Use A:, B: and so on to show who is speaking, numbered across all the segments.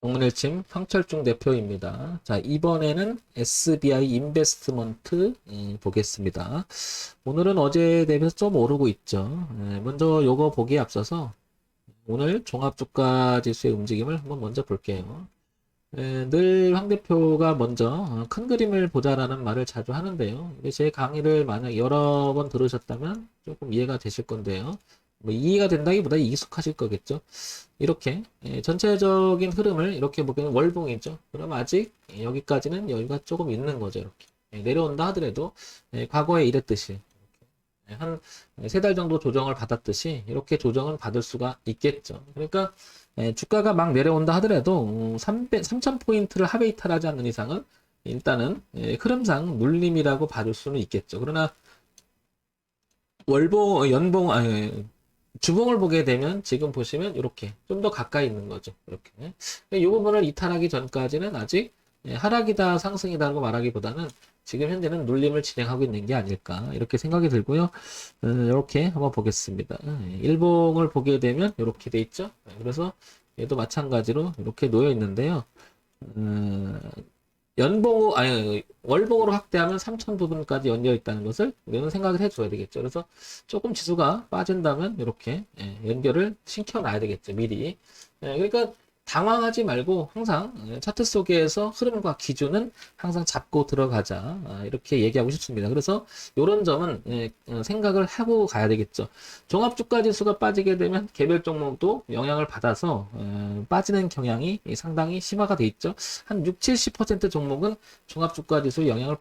A: 정문일침 황철중 대표입니다. 자, 이번에는 SBI 인베스트먼트 보겠습니다. 오늘은 어제 대비해서 좀 오르고 있죠. 먼저 요거 보기에 앞서서 오늘 종합주가 지수의 움직임을 한번 먼저 볼게요. 늘 황 대표가 먼저 큰 그림을 보자라는 말을 자주 하는데요. 제 강의를 만약 여러 번 들으셨다면 조금 이해가 되실 건데요. 뭐 이해가 된다기보다 익숙하실 거겠죠. 이렇게 전체적인 흐름을 이렇게 보면 월봉이죠. 그럼 아직 여기까지는 여유가 조금 있는 거죠. 이렇게 내려온다 하더라도 과거에 이랬듯이 한 세 달 정도 조정을 받았듯이 이렇게 조정을 받을 수가 있겠죠. 그러니까 주가가 막 내려온다 하더라도 3000포인트를 하회 이탈하지 않는 이상은 일단은 흐름상 눌림이라고 봐줄 수는 있겠죠. 그러나 아니, 주봉을 보게 되면 지금 보시면 이렇게 좀 더 가까이 있는 거죠. 이렇게. 이 부분을 이탈하기 전까지는 아직 하락이다 상승이다라고 말하기보다는 지금 현재는 눌림을 진행하고 있는 게 아닐까 이렇게 생각이 들고요. 이렇게 한번 보겠습니다. 일봉을 보게 되면 이렇게 돼 있죠. 그래서 얘도 마찬가지로 이렇게 놓여 있는데요. 월봉으로 확대하면 3000 부분까지 연결 있다는 것을 우리는 생각을 해줘야 되겠죠. 그래서 조금 지수가 빠진다면 이렇게 연결을 시켜놔야 되겠죠. 미리. 그러니까 당황하지 말고 항상 차트 속에서 흐름과 기준은 항상 잡고 들어가자. 이렇게 얘기하고 싶습니다. 그래서 이런 점은 생각을 하고 가야 되겠죠. 종합주가 지수가 빠지게 되면 개별 종목도 영향을 받아서 빠지는 경향이 상당히 심화가 돼 있죠. 한 6, 70% 종목은 종합주가 지수에 영향을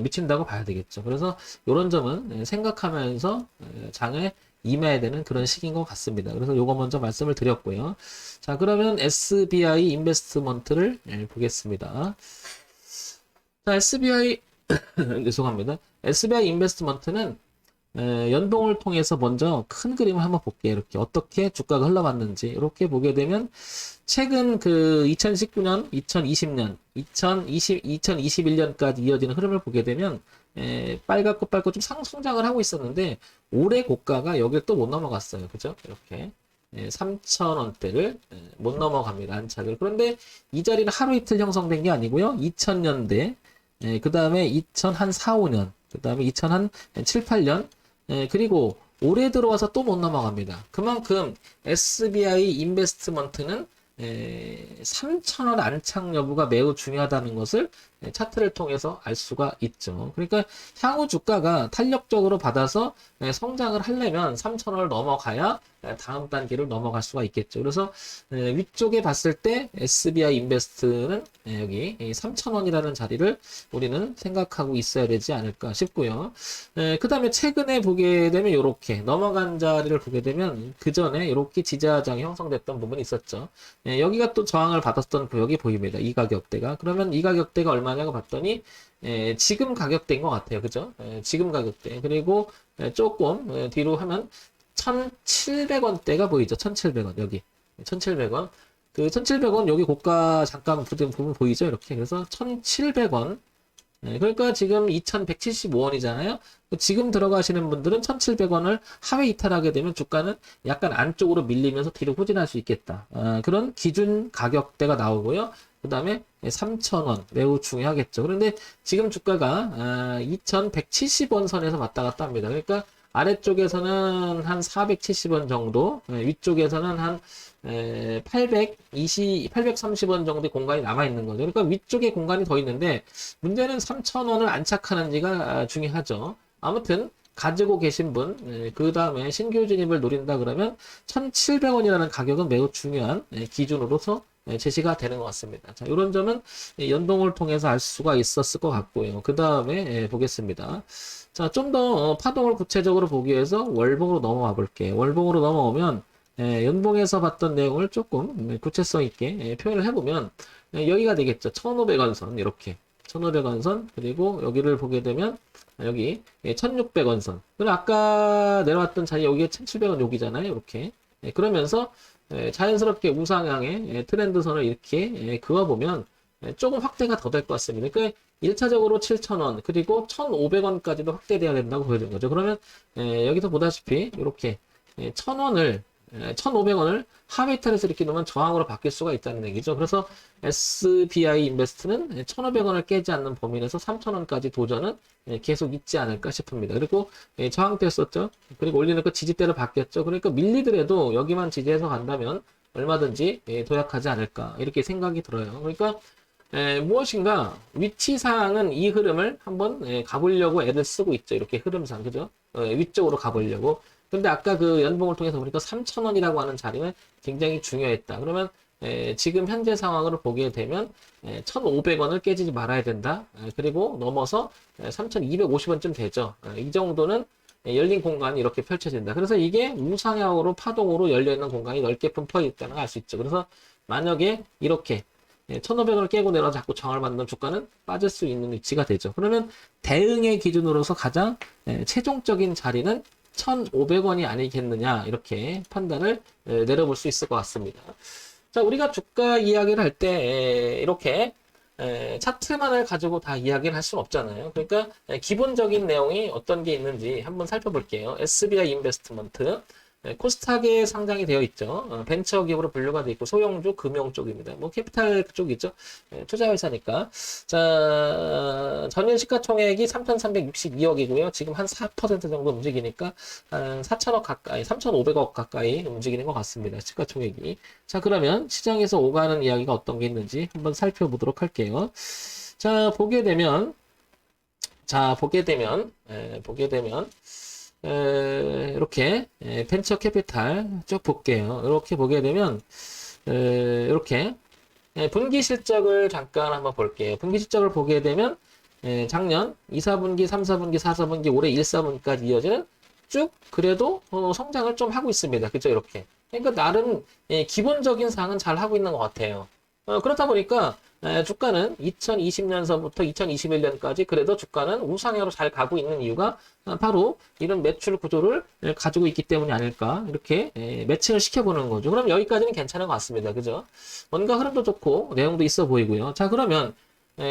A: 미친다고 봐야 되겠죠. 그래서 이런 점은 생각하면서 장에 임해야 되는 그런 시기인 것 같습니다. 그래서 요거 먼저 말씀을 드렸고요. 자, 그러면 SBI 인베스트먼트를 보겠습니다. 자, SBI 죄송합니다. SBI 인베스트먼트는 연봉을 통해서 먼저 큰 그림을 한번 볼게요. 이렇게 어떻게 주가가 흘러갔는지 이렇게 보게 되면 최근 그 2019년, 2020년, 2021년까지 이어지는 흐름을 보게 되면 빨갛고 좀 성장을 하고 있었는데 올해 고가가 여길 또 못 넘어갔어요. 그죠? 이렇게 3,000원대를 못 넘어갑니다. 안착을. 그런데 이 자리는 하루 이틀 형성된 게 아니고요. 2000년대, 그 다음에 2004, 5년, 그 다음에 2007, 8년, 그리고 올해 들어와서 또 못 넘어갑니다. 그만큼 SBI 인베스트먼트는 3,000원 안착 여부가 매우 중요하다는 것을 차트를 통해서 알 수가 있죠. 그러니까 향후 주가가 탄력적으로 받아서 성장을 하려면 3,000원을 넘어가야 다음 단계를 넘어갈 수가 있겠죠. 그래서 위쪽에 봤을 때 SBI 인베스트는 여기 3,000원이라는 자리를 우리는 생각하고 있어야 되지 않을까 싶고요. 그 다음에 최근에 보게 되면 이렇게 넘어간 자리를 보게 되면 그 전에 이렇게 지지하장이 형성됐던 부분이 있었죠. 여기가 또 저항을 받았던 구역이 보입니다. 이 가격대가. 그러면 이 가격대가 얼마냐고 봤더니 지금 가격대인 것 같아요. 그죠? 지금 가격대. 그리고 조금 뒤로 하면 1,700원대가 보이죠. 1,700원. 여기. 1,700원. 그 1,700원 여기 고가 잠깐 부분 보이죠? 이렇게. 그래서 1,700원. 그러니까 지금 2,175원이잖아요. 지금 들어가시는 분들은 1,700원을 하회 이탈하게 되면 주가는 약간 안쪽으로 밀리면서 뒤로 후진할 수 있겠다. 그런 기준 가격대가 나오고요. 그 다음에 3,000원 매우 중요하겠죠. 그런데 지금 주가가 2,170원 선에서 왔다 갔다 합니다. 그러니까 아래쪽에서는 한 470원 정도, 위쪽에서는 한 830원 정도의 공간이 남아있는 거죠. 그러니까 위쪽에 공간이 더 있는데 문제는 3,000원을 안착하는지가 중요하죠. 아무튼 가지고 계신 분, 그 다음에 신규 진입을 노린다 그러면 1,700원이라는 가격은 매우 중요한 기준으로서 제시가 되는 것 같습니다. 자, 이런 점은 연동을 통해서 알 수가 있었을 것 같고요. 그 다음에 보겠습니다. 자, 좀 더 파동을 구체적으로 보기 위해서 월봉으로 넘어와 볼게요. 월봉으로 넘어오면 연봉에서 봤던 내용을 조금 구체성 있게 표현을 해보면 여기가 되겠죠. 1,500원 선 이렇게 1,500원 선 그리고 여기를 보게 되면 여기 1,600원 선. 그리고 아까 내려왔던 자리 여기에 1,700원 여기잖아요. 이렇게 그러면서 자연스럽게 우상향의 트렌드 선을 이렇게 그어보면 조금 확대가 더 될 것 같습니다. 그러니까 1차적으로 7,000원 그리고 1,500원까지도 확대돼야 된다고 보여준 거죠. 그러면 여기서 보다시피 이렇게 1,000원을 1,500원을 하회 탈에서 이렇게 놓으면 저항으로 바뀔 수가 있다는 얘기죠. 그래서 SBI 인베스트는 1,500원을 깨지 않는 범위 내에서 3,000원까지 도전은 계속 있지 않을까 싶습니다. 그리고 저항대였었죠. 그리고 올리는 지지대로 바뀌었죠. 그러니까 밀리더라도 여기만 지지해서 간다면 얼마든지 도약하지 않을까 이렇게 생각이 들어요. 그러니까 무엇인가 위치상은 이 흐름을 한번 가보려고 애를 쓰고 있죠. 이렇게 흐름상 그죠? 위쪽으로 가보려고. 근데 아까 그 연봉을 통해서 보니까 3,000원이라고 하는 자리는 굉장히 중요했다. 그러면 지금 현재 상황을 보게 되면 1,500원을 깨지지 말아야 된다. 그리고 넘어서 3,250원쯤 되죠. 이 정도는 열린 공간이 이렇게 펼쳐진다. 그래서 이게 우상향으로 파동으로 열려있는 공간이 넓게 분포해 있다는 걸 알 수 있죠. 그래서 만약에 이렇게 1,500원을 깨고 내려 자꾸 저항을 받는 주가는 빠질 수 있는 위치가 되죠. 그러면 대응의 기준으로서 가장 최종적인 자리는 1,500원이 아니겠느냐 이렇게 판단을 내려볼 수 있을 것 같습니다. 자, 우리가 주가 이야기를 할 때 이렇게 차트만을 가지고 다 이야기를 할 수는 없잖아요. 그러니까 기본적인 내용이 어떤 게 있는지 한번 살펴볼게요. SBI 인베스트먼트 코스닥에 상장이 되어 있죠. 벤처 기업으로 분류가 되어 있고 소형주 금융 쪽입니다. 뭐 캐피탈 쪽이죠. 투자회사니까. 자, 전일 시가총액이 3,362억이고요. 지금 한 4% 정도 움직이니까 한 4천억 가까이, 3,500억 가까이 움직이는 것 같습니다. 시가총액이. 자, 그러면 시장에서 오가는 이야기가 어떤 게 있는지 한번 살펴보도록 할게요. 자, 보게 되면 이렇게 벤처 캐피탈 쭉 볼게요. 이렇게 보게 되면 이렇게 분기 실적을 잠깐 한번 볼게요. 분기 실적을 보게 되면 작년 2, 4분기, 3, 4분기, 4, 4분기, 올해 1, 4분기까지 이어지는 쭉 그래도 성장을 좀 하고 있습니다. 그죠? 이렇게. 그러니까 나름 기본적인 상은 잘 하고 있는 것 같아요. 그렇다 보니까 주가는 2020년서부터 2021년까지 그래도 주가는 우상향으로 잘 가고 있는 이유가 바로 이런 매출 구조를 가지고 있기 때문이 아닐까 이렇게 매칭을 시켜보는 거죠. 그럼 여기까지는 괜찮은 것 같습니다. 그죠? 뭔가 흐름도 좋고 내용도 있어 보이고요. 자, 그러면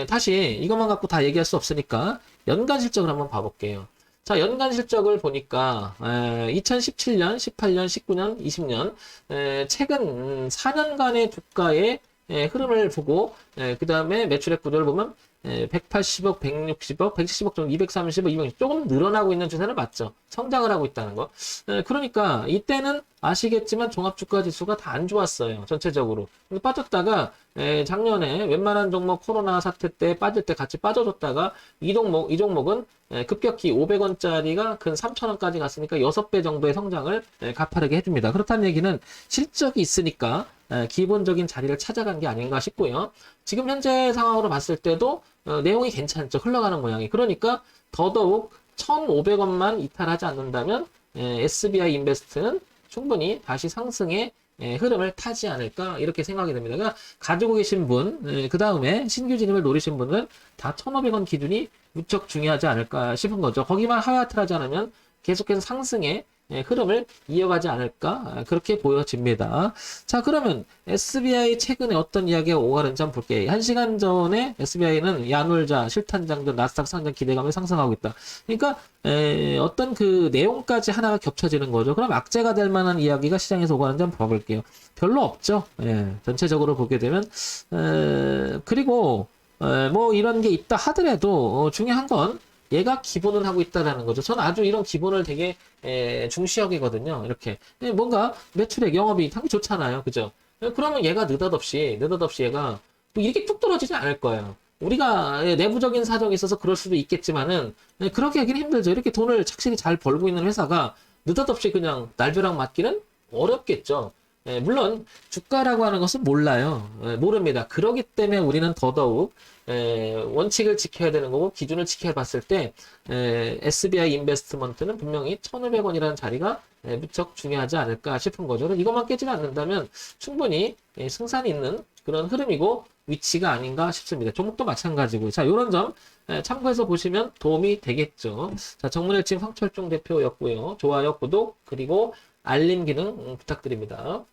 A: 다시 이것만 갖고 다 얘기할 수 없으니까 연간 실적을 한번 봐볼게요. 자, 연간 실적을 보니까 2017년, 18년, 19년, 20년 최근 4년간의 주가의 흐름을 보고 그 다음에 매출액 구조를 보면 180억, 160억, 170억 정도, 230억, 200억 조금 늘어나고 있는 추세는 맞죠. 성장을 하고 있다는 거. 그러니까 이때는 아시겠지만 종합주가지수가 다 안 좋았어요. 전체적으로. 빠졌다가 작년에 웬만한 종목 코로나 사태 때 빠질 때 같이 빠져줬다가 이 종목은 급격히 500원짜리가 근 3,000원까지 갔으니까 6배 정도의 성장을 가파르게 해줍니다. 그렇다는 얘기는 실적이 있으니까 기본적인 자리를 찾아간 게 아닌가 싶고요. 지금 현재 상황으로 봤을 때도 내용이 괜찮죠. 흘러가는 모양이. 그러니까 더더욱 1,500원만 이탈하지 않는다면 SBI 인베스트는 충분히 다시 상승의 흐름을 타지 않을까 이렇게 생각이 됩니다. 그러니까 가지고 계신 분, 그 다음에 신규 진입을 노리신 분은 다 1,500원 기준이 무척 중요하지 않을까 싶은 거죠. 거기만 하회하지 않으면 계속해서 상승의 흐름을 이어가지 않을까 그렇게 보여집니다. 자, 그러면 SBI 최근에 어떤 이야기가 오가는지 한번 볼게요. 1시간 전에 SBI는 야놀자, 실탄장전, 나스닥 상장 기대감을 상승하고 있다. 그러니까 어떤 그 내용까지 하나가 겹쳐지는 거죠. 그럼 악재가 될 만한 이야기가 시장에서 오가는지 한번 봐볼게요. 별로 없죠. 전체적으로 보게 되면 그리고 뭐 이런 게 있다 하더라도 중요한 건 얘가 기본을 하고 있다라는 거죠. 저는 아주 이런 기본을 되게 중시하거든요. 이렇게 뭔가 매출액, 영업이익 당연히 좋잖아요. 그죠? 그러면 얘가 느닷없이 얘가 뭐 이렇게 뚝 떨어지지 않을 거예요. 우리가 내부적인 사정이 있어서 그럴 수도 있겠지만은 그렇게 하기는 힘들죠. 이렇게 돈을 착실히 잘 벌고 있는 회사가 느닷없이 그냥 날벼락 맞기는 어렵겠죠. 물론 주가라고 하는 것은 몰라요. 모릅니다. 그렇기 때문에 우리는 더더욱 원칙을 지켜야 되는 거고 기준을 지켜야 봤을 때 SBI 인베스트먼트는 분명히 1,500원이라는 자리가 무척 중요하지 않을까 싶은 거죠. 이것만 깨지지 않는다면 충분히 승산이 있는 그런 흐름이고 위치가 아닌가 싶습니다. 종목도 마찬가지고. 자, 이런 점 참고해서 보시면 도움이 되겠죠. 자, 정문일침 황철중 대표였고요. 좋아요, 구독, 그리고 알림 기능 부탁드립니다.